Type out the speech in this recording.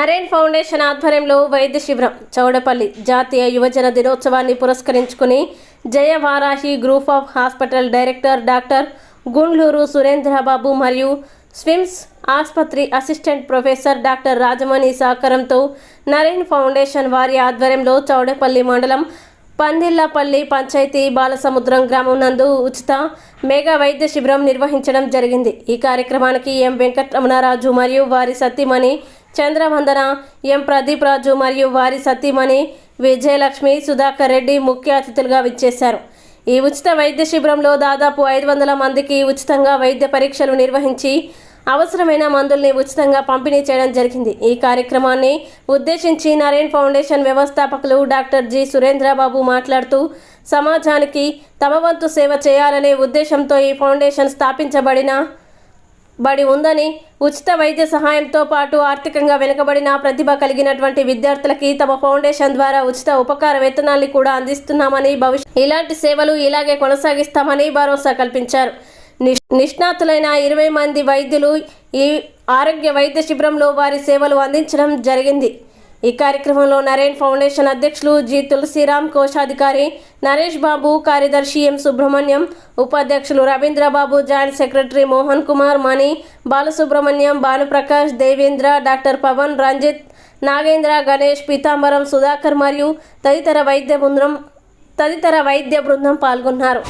Naren foundation ఆధ్వర్యంలో వైద్య శిబిరం చౌడపల్లి జాతీయ యువజన దినోత్సవాన్ని పురస్కరించుకుని Jayavarahi group of hospital director doctor Gundluru Surendrababu మరియు స్విమ్స్ ఆసుపత్రి అసిస్టెంట్ ప్రొఫెసర్ డాక్టర్ రాజమణి సహకారంతో నరేన్ ఫౌండేషన్ వారి ఆధ్వర్యంలో చౌడపల్లి మండలం పందిళ్లపల్లి పంచాయతీ బాలసముద్రం గ్రామం నందు ఉచిత మెగా వైద్య శిబిరం నిర్వహించడం జరిగింది. ఈ కార్యక్రమానికి ఎం వెంకటరమణరాజు మరియు వారి సతీమణి చంద్రవందన, ఎం ప్రదీప్ రాజు మరియు వారి సతీమణి విజయలక్ష్మి సుధాకర్ రెడ్డి ముఖ్య అతిథులుగా విచ్చేశారు. ఈ ఉచిత వైద్య శిబిరంలో దాదాపు 500 మందికి ఉచితంగా వైద్య పరీక్షలు నిర్వహించి అవసరమైన మందుల్ని ఉచితంగా పంపిణీ చేయడం జరిగింది. ఈ కార్యక్రమాన్ని ఉద్దేశించి నరేన్ ఫౌండేషన్ వ్యవస్థాపకులు డాక్టర్ జి సురేంద్రబాబు మాట్లాడుతూ సమాజానికి తమ వంతు సేవ చేయాలనే ఉద్దేశంతో ఈ ఫౌండేషన్ స్థాపించబడి ఉందని, ఉచిత వైద్య సహాయంతో పాటు ఆర్థికంగా వెనుకబడిన ప్రతిభ కలిగినటువంటి విద్యార్థులకి తమ ఫౌండేషన్ ద్వారా ఉచిత ఉపకార వేతనాల్ని కూడా అందిస్తున్నామని, ఇలాంటి సేవలు ఇలాగే కొనసాగిస్తామని భరోసా కల్పించారు. నిష్ణాతులైన 20 మంది వైద్యులు ఈ ఆరోగ్య వైద్య శిబిరంలో వారి సేవలు అందించడం జరిగింది. ఈ కార్యక్రమంలో నరేన్ ఫౌండేషన్ అధ్యక్షులు జి తులసిరామ్, కోశాధికారి నరేష్ బాబు, కార్యదర్శి ఎం సుబ్రహ్మణ్యం, ఉపాధ్యక్షులు రవీంద్రబాబు, జాయింట్ సెక్రటరీ మోహన్ కుమార్, మణి, బాలసుబ్రహ్మణ్యం, భానుప్రకాష్, దేవేంద్ర, డాక్టర్ పవన్, రంజిత్, నాగేంద్ర, గణేష్, పీతాంబరం, సుధాకర్ మరియు తదితర వైద్య బృందం పాల్గొన్నారు.